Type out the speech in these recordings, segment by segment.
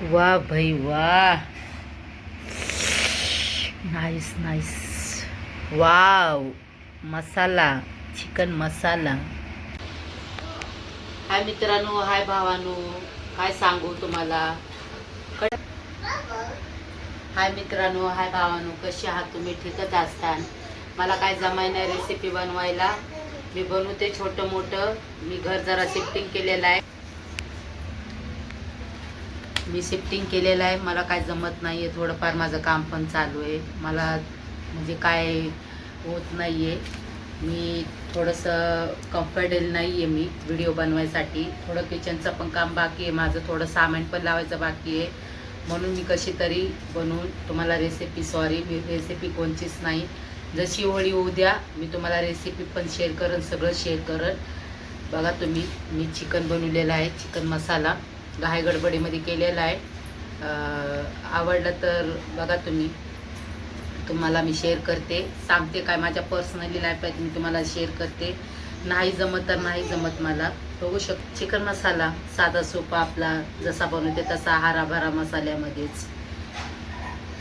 वाह भाई वाह, नाइस नाइस. वाव, मसाला, चिकन मसाला. हाय मित्रांनो, हाय भावानो, काय सांगू तुम्हाला. हाय मित्रांनो, हाय भावानो, कसे आहात तुम्ही? ठीकच असतान. मला काय जमाय नाही रेसिपी बनवायला. मी बनवते छोटं मोठं. मी घर जरा शिफ्टिंग केलेलं आहे. मला काय जमत नाही आहे. थोडंफार माझं काम पण चालू आहे. मला म्हणजे काय होत नाही आहे. मी थोडंसं कम्फर्टेबल नाही आहे मी व्हिडिओ बनवायसाठी. थोडं किचनचं पण काम बाकी आहे माझं. थोडं सामान पण लावायचं बाकी आहे. म्हणून मी कशी तरी बनवून तुम्हाला मी रेसिपी कोणचीच नाही. जशी होळी होऊ द्या, मी तुम्हाला रेसिपी पण शेअर करेन, सगळं शेअर करेन. बघा तुम्ही, मी चिकन बनवलेलं आहे. चिकन मसाला घाई गडबडीमध्ये केलेला आहे. आवडलं तर बघा तुम्हाला मी शेअर करते, सांगते काय माझ्या पर्सनली लाईफात मी तुम्हाला शेअर करते. नाही जमत तर नाही जमत मला. बघू चिकन मसाला साधा सोपा आपला जसा बनवते तसा हराभरा मसाल्यामध्येच.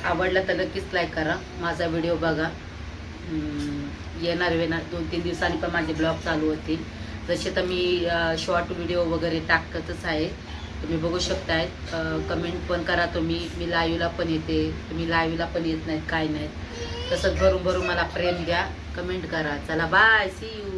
आवडला तर नक्कीच लाईक करा, माझा व्हिडिओ बघा. येणार 2-3 दिवसांनी पण माझे ब्लॉग चालू होतील. जसे तर मी शॉर्ट व्हिडिओ वगैरे टाकतच आहे. तुम्ही बघू शकताय. कमेंट पण करा तुम्ही. मी लाईव्हला पण येते, तुम्ही लाईव्हला पण येत नाहीत, काय नाहीत. तसंच भरून भरून मला प्रेम द्या, कमेंट करा. चला बाय, सी यू.